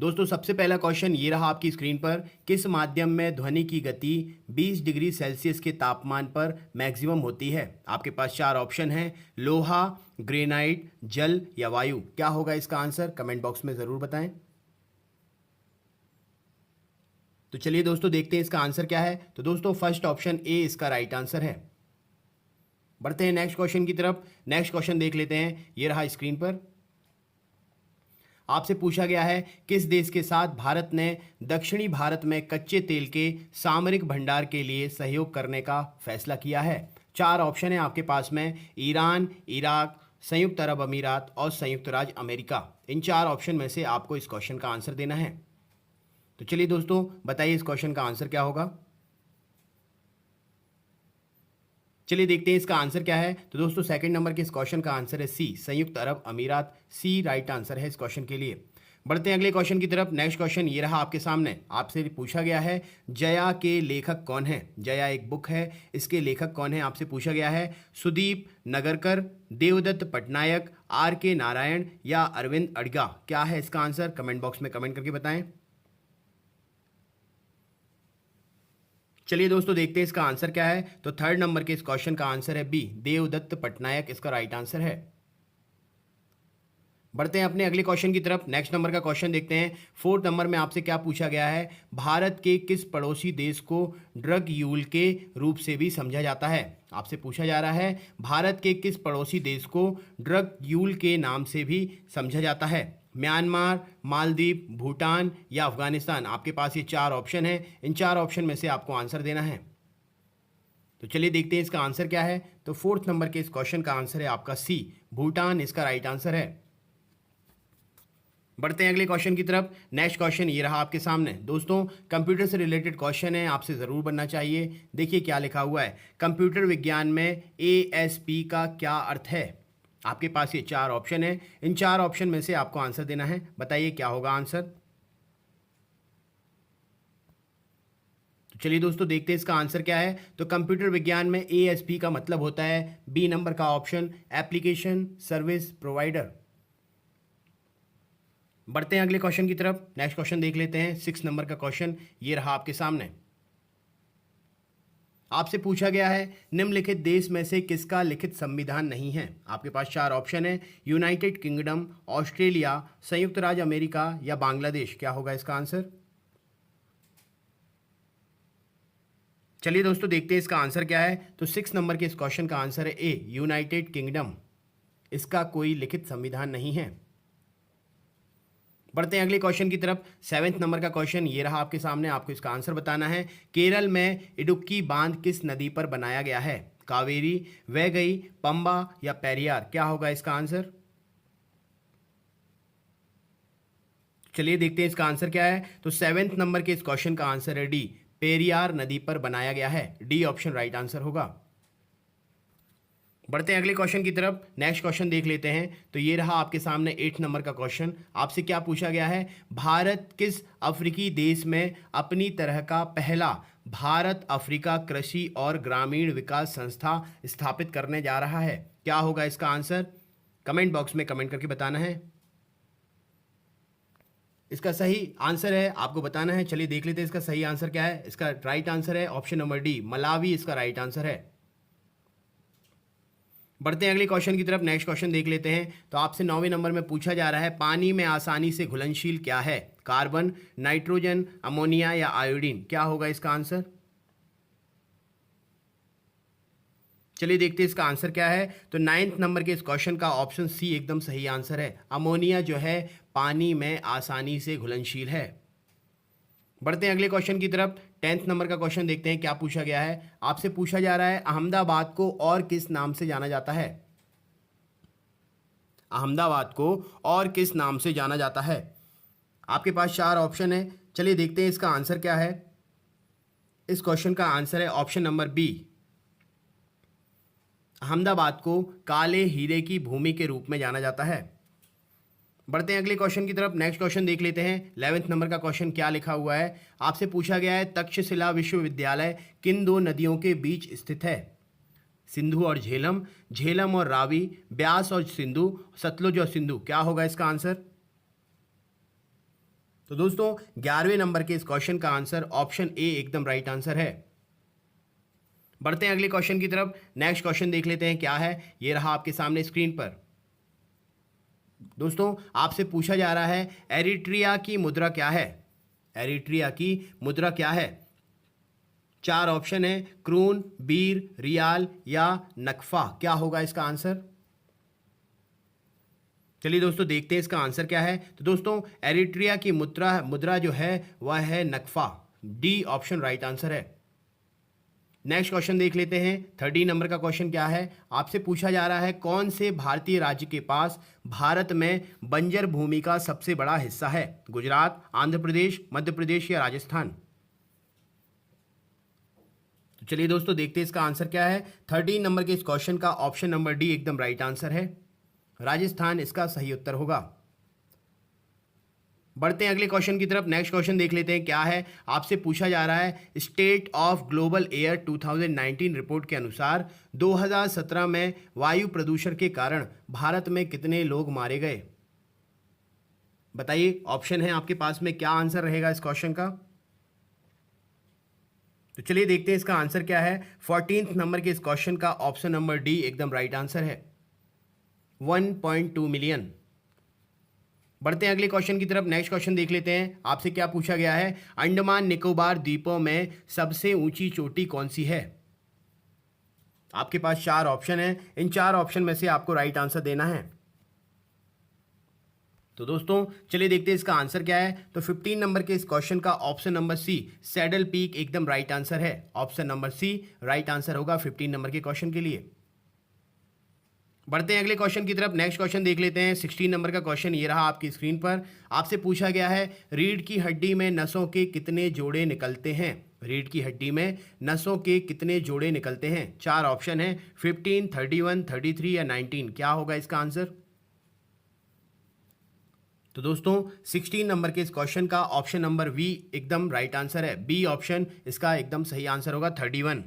दोस्तों सबसे पहला क्वेश्चन ये रहा आपकी स्क्रीन पर। किस माध्यम में ध्वनि की गति 20 डिग्री सेल्सियस के तापमान पर मैक्सिमम होती है? आपके पास चार ऑप्शन हैं, लोहा, ग्रेनाइट, जल या वायु। क्या होगा इसका आंसर? कमेंट बॉक्स में ज़रूर बताएं। तो चलिए दोस्तों देखते हैं इसका आंसर क्या है। तो दोस्तों फर्स्ट ऑप्शन ए इसका राइट आंसर है। बढ़ते हैं नेक्स्ट क्वेश्चन की तरफ। नेक्स्ट क्वेश्चन देख लेते हैं, ये रहा स्क्रीन पर। आपसे पूछा गया है किस देश के साथ भारत ने दक्षिणी भारत में कच्चे तेल के सामरिक भंडार के लिए सहयोग करने का फैसला किया है? चार ऑप्शन है आपके पास में, ईरान, इराक, संयुक्त अरब अमीरात और संयुक्त राज्य अमेरिका। इन चार ऑप्शन में से आपको इस क्वेश्चन का आंसर देना है। तो चलिए दोस्तों बताइए इस क्वेश्चन का आंसर क्या होगा। चलिए देखते हैं इसका आंसर क्या है। तो दोस्तों सेकंड नंबर के इस क्वेश्चन का आंसर है सी, संयुक्त अरब अमीरात। सी राइट आंसर है इस क्वेश्चन के लिए। बढ़ते हैं अगले क्वेश्चन की तरफ। नेक्स्ट क्वेश्चन ये रहा आपके सामने। आपसे पूछा गया है जया के लेखक कौन है? जया एक बुक है, इसके लेखक कौन है आपसे पूछा गया है। सुदीप नगरकर, देवदत्त पटनायक, आर के नारायण या अरविंद अडगा। क्या है इसका आंसर? कमेंट बॉक्स में कमेंट करके बताएं। चलिए दोस्तों देखते हैं इसका आंसर क्या है। तो थर्ड नंबर के इस क्वेश्चन का आंसर है बी, देवदत्त पटनायक इसका राइट आंसर है। बढ़ते हैं अपने अगले क्वेश्चन की तरफ। नेक्स्ट नंबर का क्वेश्चन देखते हैं। फोर्थ नंबर में आपसे क्या पूछा गया है, भारत के किस पड़ोसी देश को ड्रग यूल के रूप से भी समझा जाता है? आपसे पूछा जा रहा है भारत के किस पड़ोसी देश को ड्रग यूल के नाम से भी समझा जाता है। म्यांमार, मालदीव, भूटान या अफगानिस्तान। आपके पास ये चार ऑप्शन है, इन चार ऑप्शन में से आपको आंसर देना है। तो चलिए देखते हैं इसका आंसर क्या है। तो फोर्थ नंबर के इस क्वेश्चन का आंसर है आपका सी, भूटान इसका राइट आंसर है। बढ़ते हैं अगले क्वेश्चन की तरफ। नेक्स्ट क्वेश्चन ये रहा आपके सामने। दोस्तों कंप्यूटर से रिलेटेड क्वेश्चन है, आपसे ज़रूर बनना चाहिए। देखिए क्या लिखा हुआ है, कंप्यूटर विज्ञान में ASP का क्या अर्थ है? आपके पास ये चार ऑप्शन है, इन चार ऑप्शन में से आपको आंसर देना है। बताइए क्या होगा आंसर। तो चलिए दोस्तों देखते हैं इसका आंसर क्या है। तो कंप्यूटर विज्ञान में ASP का मतलब होता है बी नंबर का ऑप्शन, एप्लीकेशन सर्विस प्रोवाइडर। बढ़ते हैं अगले क्वेश्चन की तरफ। नेक्स्ट क्वेश्चन देख लेते हैं। 6 नंबर का क्वेश्चन ये रहा आपके सामने। आपसे पूछा गया है निम्नलिखित देश में से किसका लिखित संविधान नहीं है? आपके पास चार ऑप्शन है, यूनाइटेड किंगडम, ऑस्ट्रेलिया, संयुक्त राज्य अमेरिका या बांग्लादेश। क्या होगा इसका आंसर? चलिए दोस्तों देखते हैं इसका आंसर क्या है। तो 6 नंबर के इस क्वेश्चन का आंसर है ए, यूनाइटेड किंगडम। इसका कोई लिखित संविधान नहीं है। बढ़ते हैं अगले क्वेश्चन की तरफ। 7th नंबर का क्वेश्चन ये रहा आपके सामने, आपको इसका आंसर बताना है। केरल में इडुक्की बांध किस नदी पर बनाया गया है? कावेरी, वैगई, पंबा या पेरियार। क्या होगा इसका आंसर? चलिए देखते हैं इसका आंसर क्या है। तो 7th नंबर के इस क्वेश्चन का आंसर है डी, पेरियार नदी पर बनाया गया है। डी ऑप्शन राइट आंसर होगा। बढ़ते हैं अगले क्वेश्चन की तरफ। नेक्स्ट क्वेश्चन देख लेते हैं। तो ये रहा आपके सामने 8 नंबर का क्वेश्चन। आपसे क्या पूछा गया है, भारत किस अफ्रीकी देश में अपनी तरह का पहला भारत अफ्रीका कृषि और ग्रामीण विकास संस्था स्थापित करने जा रहा है? क्या होगा इसका आंसर? कमेंट बॉक्स में कमेंट करके बताना है। इसका सही आंसर है आपको बताना है। चलिए देख लेते हैं इसका सही आंसर क्या है। इसका राइट आंसर है ऑप्शन नंबर डी, मलावी इसका राइट आंसर है। बढ़ते हैं अगले क्वेश्चन की तरफ। नेक्स्ट क्वेश्चन देख लेते हैं। तो आपसे 9वें नंबर में पूछा जा रहा है पानी में आसानी से घुलनशील क्या है? कार्बन, नाइट्रोजन, अमोनिया या आयोडीन। क्या होगा इसका आंसर? चलिए देखते हैं इसका आंसर क्या है। तो 9th नंबर के इस क्वेश्चन का ऑप्शन सी एकदम सही आंसर है। अमोनिया जो है पानी में आसानी से घुलनशील है। बढ़ते हैं अगले क्वेश्चन की तरफ। 10th नंबर का क्वेश्चन देखते हैं क्या पूछा गया है। आपसे पूछा जा रहा है अहमदाबाद को और किस नाम से जाना जाता है? अहमदाबाद को और किस नाम से जाना जाता है? आपके पास चार ऑप्शन है। चलिए देखते हैं इसका आंसर क्या है। इस क्वेश्चन का आंसर है ऑप्शन नंबर बी, अहमदाबाद को काले हीरे की भूमि के रूप में जाना जाता है। बढ़ते हैं अगले क्वेश्चन की तरफ। नेक्स्ट क्वेश्चन देख लेते हैं। 11th नंबर का क्वेश्चन क्या लिखा हुआ है। आपसे पूछा गया है तक्षशिला विश्वविद्यालय किन दो नदियों के बीच स्थित है? सिंधु और झेलम, झेलम और रावी, ब्यास और सिंधु, सतलुज और सिंधु। क्या होगा इसका आंसर? तो दोस्तों 11वें नंबर के इस क्वेश्चन का आंसर ऑप्शन ए एकदम राइट आंसर है। बढ़ते हैं अगले क्वेश्चन की तरफ। नेक्स्ट क्वेश्चन देख लेते हैं क्या है। ये रहा आपके सामने स्क्रीन पर। दोस्तों आपसे पूछा जा रहा है एरिट्रिया की मुद्रा क्या है। एरिट्रिया की मुद्रा क्या है। 4 ऑप्शन है, क्रून, बीर, रियाल या नकफा। क्या होगा इसका आंसर। चलिए दोस्तों देखते हैं इसका आंसर क्या है। तो दोस्तों एरिट्रिया की मुद्रा जो है वह है नकफा। डी ऑप्शन राइट आंसर है। नेक्स्ट क्वेश्चन देख लेते हैं। 13 नंबर का क्वेश्चन क्या है। आपसे पूछा जा रहा है कौन से भारतीय राज्य के पास भारत में बंजर भूमि का सबसे बड़ा हिस्सा है। गुजरात, आंध्र प्रदेश, मध्य प्रदेश या राजस्थान। तो चलिए दोस्तों देखते हैं इसका आंसर क्या है। 13 नंबर के इस क्वेश्चन का ऑप्शन नंबर डी एकदम राइट आंसर है। राजस्थान इसका सही उत्तर होगा। बढ़ते हैं अगले क्वेश्चन की तरफ। नेक्स्ट क्वेश्चन देख लेते हैं क्या है। आपसे पूछा जा रहा है state of global air 2019 report के अनुसार 2017 में वायु प्रदूषण के कारण भारत में कितने लोग मारे गए। बताइए, ऑप्शन है आपके पास में, क्या आंसर रहेगा इस क्वेश्चन का। तो चलिए देखते हैं इसका आंसर क्या है। 14th नंबर के इस क्वेश्चन का ऑप्शन नंबर डी एकदम राइट आंसर है, 1.2 मिलियन। बढ़ते हैं अगले क्वेश्चन की तरफ। नेक्स्ट क्वेश्चन देख लेते हैं। आपसे क्या पूछा गया है। अंडमान निकोबार द्वीपों में सबसे ऊंची चोटी कौन सी है। आपके पास 4 ऑप्शन है। इन 4 ऑप्शन में से आपको राइट आंसर देना है। तो दोस्तों चलिए देखते हैं इसका आंसर क्या है। तो 15 नंबर के इस क्वेश्चन का option number C saddle peak एकदम राइट आंसर है। Option number C right answer होगा 15 नंबर के क्वेश्चन के लिए। बढ़ते हैं अगले क्वेश्चन की तरफ। नेक्स्ट क्वेश्चन देख लेते हैं। 16 नंबर का क्वेश्चन ये रहा आपकी स्क्रीन पर। आपसे पूछा गया है रीढ़ की हड्डी में नसों के कितने जोड़े निकलते हैं। रीढ़ की हड्डी में नसों के कितने जोड़े निकलते हैं। 4 ऑप्शन है, 15, 31, 33 या 19। क्या होगा इसका आंसर। तो दोस्तों 16 नंबर के इस क्वेश्चन का ऑप्शन नंबर वी एकदम राइट आंसर है। बी ऑप्शन इसका एकदम सही आंसर होगा, 31।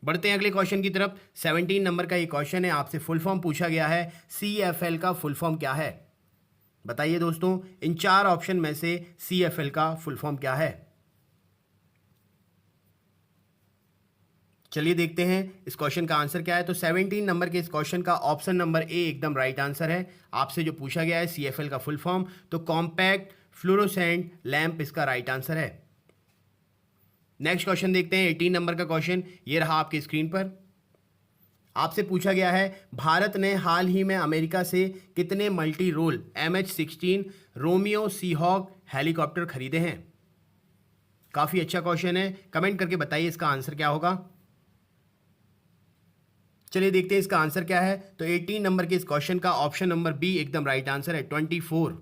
बढ़ते हैं अगले क्वेश्चन की तरफ। 17 नंबर का ये क्वेश्चन है। आपसे फुल फॉर्म पूछा गया है। CFL का फुल फॉर्म क्या है। बताइए दोस्तों, इन 4 ऑप्शन में से CFL का फुल फॉर्म क्या है। चलिए देखते हैं इस क्वेश्चन का आंसर क्या है। तो 17 नंबर के इस क्वेश्चन का ऑप्शन नंबर ए एकदम राइट आंसर है। आपसे जो पूछा गया है CFL का फुल फॉर्म, तो कॉम्पैक्ट फ्लोरोसेंट लैंप इसका राइट आंसर है। नेक्स्ट क्वेश्चन देखते हैं। 18 नंबर का क्वेश्चन ये रहा आपकी स्क्रीन पर। आपसे पूछा गया है भारत ने हाल ही में अमेरिका से कितने multi role MH-16 Romeo Seahawk helicopter खरीदे हैं। काफी अच्छा क्वेश्चन है। कमेंट करके बताइए इसका आंसर क्या होगा। चलिए देखते हैं इसका आंसर क्या है। तो 18 नंबर के इस क्वेश्चन का ऑप्शन नंबर बी एकदम राइट आंसर है, 24।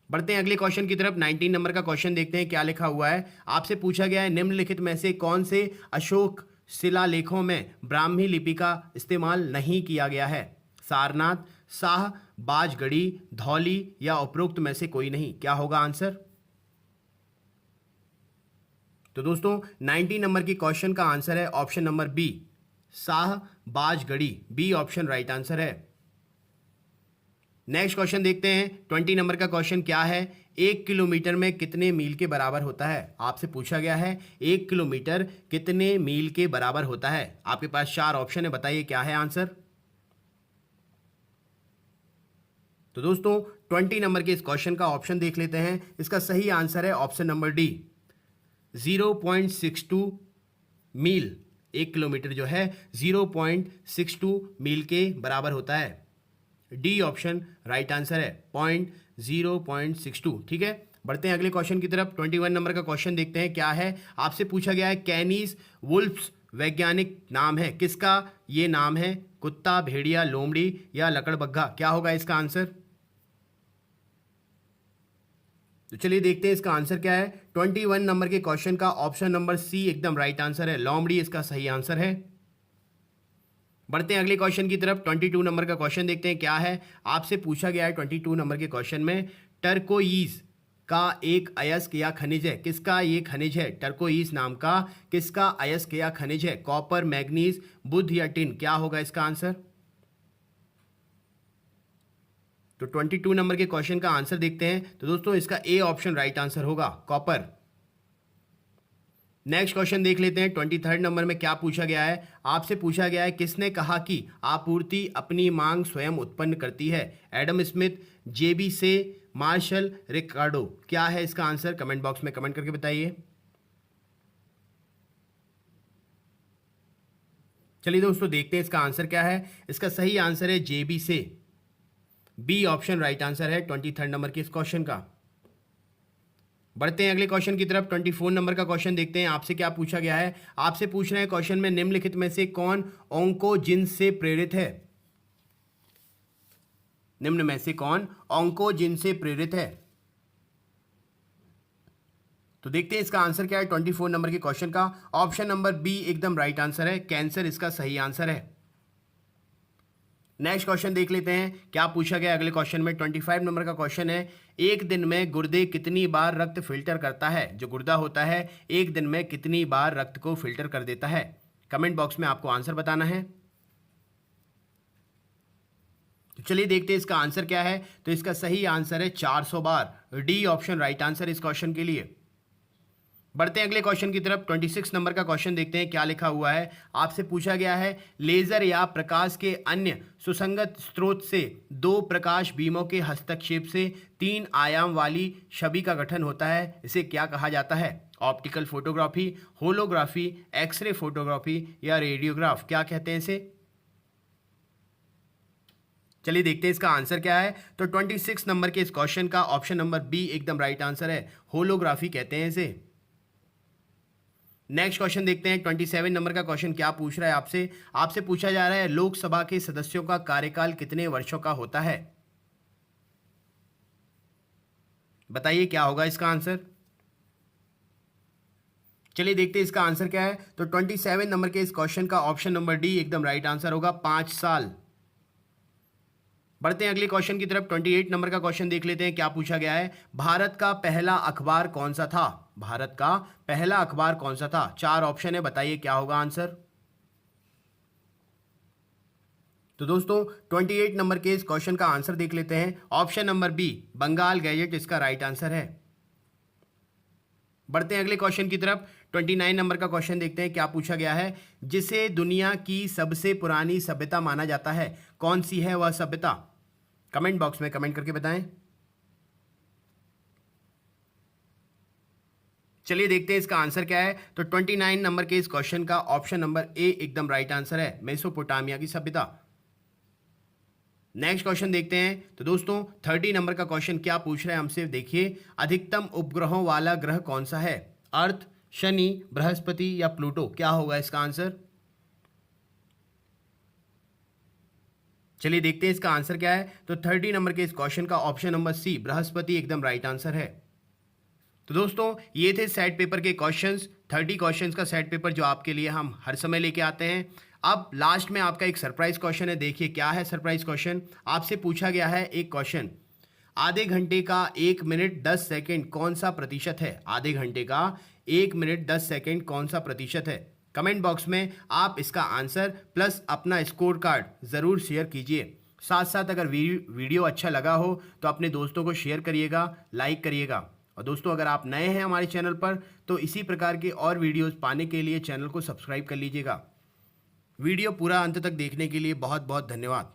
बढ़ते हैं अगले क्वेश्चन की तरफ। 19 नंबर का क्वेश्चन देखते हैं क्या लिखा हुआ है। आपसे पूछा गया है निम्नलिखित में से कौन से अशोक शिलालेखों में ब्राह्मी लिपि का इस्तेमाल नहीं किया गया है। सारनाथ, शाह, बाजगढ़ी, धौली या उपरोक्त में से कोई नहीं। क्या होगा आंसर। तो दोस्तों 19 नंबर की क्वेश्चन का आंसर है option number B, Shahbazgarhi. B option right answer है। नेक्स्ट क्वेश्चन देखते हैं। 20 नंबर का क्वेश्चन क्या है। 1 किलोमीटर में कितने मील के बराबर होता है। आपसे पूछा गया है 1 किलोमीटर कितने मील के बराबर होता है। आपके पास 4 ऑप्शन है, बताइए क्या है आंसर। तो दोस्तों 20 नंबर के इस क्वेश्चन का ऑप्शन देख लेते हैं। इसका सही आंसर है ऑप्शन नंबर डी, 0.62 मील। 1 किलोमीटर जो है 0.62 मील के बराबर होता है। डी ऑप्शन राइट आंसर है, 0.62। ठीक है, बढ़ते हैं अगले क्वेश्चन की तरफ। 21 नंबर का क्वेश्चन देखते हैं क्या है। आपसे पूछा गया है कैनीज वुल्फ्स वैज्ञानिक नाम है। किसका ये नाम है। कुत्ता, भेड़िया, लोमड़ी या लकड़बग्घा। क्या होगा इसका आंसर। तो चलिए देखते हैं इसका आंसर क्या है। 21 नंबर के क्वेश्चन का ऑप्शन नंबर सी एकदम राइट आंसर है, लोमड़ी इसका सही आंसर है। बढ़ते हैं अगले क्वेश्चन की तरफ। 22 नंबर का क्वेश्चन देखते हैं क्या है। आपसे पूछा गया है 22 नंबर के क्वेश्चन में टर्कोइज का एक अयस्क या खनिज है। किसका ये खनिज है। टर्कोइज नाम का किसका अयस्क या खनिज है। कॉपर, मैग्नीज, बुध या टिन। क्या होगा इसका आंसर। तो 22 नंबर के क्वेश्चन का आंसर देखते हैं। तो दोस्तों इसका ए ऑप्शन राइट आंसर होगा, कॉपर। नेक्स्ट क्वेश्चन देख लेते हैं। 23 नंबर में क्या पूछा गया है? आपसे पूछा गया है किसने कहा कि आपूर्ति अपनी मांग स्वयं उत्पन्न करती है? एडम स्मिथ, जेबी से, मार्शल, रिकार्डो। क्या है इसका आंसर? कमेंट बॉक्स में कमेंट करके बताइए। चलिए दोस्तों देखते हैं इसका आंसर क्या है। इसका सही आंसर है जेबी से, बी ऑप्शन राइट आंसर है 23 नंबर के इस क्वेश्चन का। बढ़ते हैं अगले क्वेश्चन की तरफ। 24 नंबर का क्वेश्चन देखते हैं। आपसे क्या पूछा गया है? आपसे पूछ रहे हैं क्वेश्चन में निम्नलिखित में से कौन ओंकोजिन से प्रेरित है? निम्न में से कौन ओंकोजिन से प्रेरित है? तो देखते हैं इसका आंसर क्या है 24 नंबर के क्वेश्चन का। ऑप्शन नंबर बी एकदम राइट आंसर है, कैंसर इसका सही आंसर है। नेक्स्ट क्वेश्चन देख लेते हैं क्या पूछा गया अगले क्वेश्चन में। 25 नंबर का क्वेश्चन है, एक दिन में गुर्दे कितनी बार रक्त फिल्टर करता है? जो गुर्दा होता है एक दिन में कितनी बार रक्त को फिल्टर कर देता है? कमेंट बॉक्स में आपको आंसर बताना है। तो चलिए देखते हैं इसका आंसर क्या है। तो इसका सही आंसर है 400 बार, डी ऑप्शन राइट आंसर इस क्वेश्चन के लिए। बढ़ते हैं अगले क्वेश्चन की तरफ। 26 नंबर का क्वेश्चन देखते हैं क्या लिखा हुआ है। आपसे पूछा गया है लेजर या प्रकाश के अन्य सुसंगत स्रोत से दो प्रकाश बीमों के हस्तक्षेप से 3 आयाम वाली छवि का गठन होता है, इसे क्या कहा जाता है? Optical photography, holography, x-ray photography या रेडियोग्राफ। क्या कहते हैं इसे? चलिए देखते हैं इसका आंसर क्या है। तो 26 नंबर के इस क्वेश्चन का ऑप्शन नंबर बी एकदम राइट आंसर है, होलोग्राफी कहते हैं इसे। नेक्स्ट क्वेश्चन देखते हैं। 27 नंबर का क्वेश्चन क्या पूछ रहा है आपसे? आपसे पूछा जा रहा है लोकसभा के सदस्यों का कार्यकाल कितने वर्षों का होता है? बताइए क्या होगा इसका आंसर। चलिए देखते हैं इसका आंसर क्या है। तो 27 नंबर के इस क्वेश्चन का ऑप्शन नंबर डी एकदम राइट आंसर होगा, 5 साल। बढ़ते हैं अगले क्वेश्चन की तरफ। 28 नंबर का क्वेश्चन देख लेते हैं क्या पूछा गया है। भारत का पहला अखबार कौन सा था? भारत का पहला अखबार कौन सा था? 4 ऑप्शन है, बताइए क्या होगा आंसर। तो दोस्तों 28 नंबर के इस क्वेश्चन का आंसर देख लेते हैं। Option number B Bengal gazette इसका राइट आंसर है। बढ़ते हैं अगले क्वेश्चन की तरफ। 29 नंबर का क्वेश्चन देखते हैं क्या पूछा गया है। जिसे दुनिया की सबसे पुरानी सभ्यता माना जाता है, कौन सी है वह सभ्यता? कमेंट बॉक्स में कमेंट करके बताएं। चलिए देखते हैं इसका आंसर क्या है। तो 29 नंबर के इस क्वेश्चन का ऑप्शन नंबर ए एकदम राइट आंसर है, मेसोपोटामिया की सभ्यता। नेक्स्ट क्वेश्चन देखते हैं। तो दोस्तों 30 नंबर का क्वेश्चन क्या पूछ रहा है हमसे, देखिए। अधिकतम उपग्रहों वाला ग्रह कौन सा है? अर्थ, शनि, बृहस्पति या प्लूटो। क्या होगा इसका आंसर? चलिए देखते हैं इसका आंसर क्या है। तो 30 नंबर के इस क्वेश्चन का ऑप्शन नंबर सी बृहस्पति एकदम राइट आंसर है। तो दोस्तों ये थे सेट पेपर के क्वेश्चंस, 30 क्वेश्चंस का सेट पेपर जो आपके लिए हम हर समय लेके आते हैं। अब लास्ट में आपका एक सरप्राइज क्वेश्चन है। देखिए क्या है सरप्राइज क्वेश्चन। आपसे पूछा गया है एक क्वेश्चन, आधे घंटे का 1 मिनट 10 सेकेंड कौन सा प्रतिशत है? आधे घंटे का 1 मिनट 10 सेकेंड कौन सा प्रतिशत है? कमेंट बॉक्स में आप इसका आंसर प्लस अपना स्कोर कार्ड ज़रूर शेयर कीजिए। साथ साथ अगर वीडियो अच्छा लगा हो तो अपने दोस्तों को शेयर करिएगा, लाइक करिएगा। और दोस्तों अगर आप नए हैं हमारे चैनल पर तो इसी प्रकार के और वीडियोस पाने के लिए चैनल को सब्सक्राइब कर लीजिएगा। वीडियो पूरा अंत तक देखने के लिए बहुत बहुत धन्यवाद।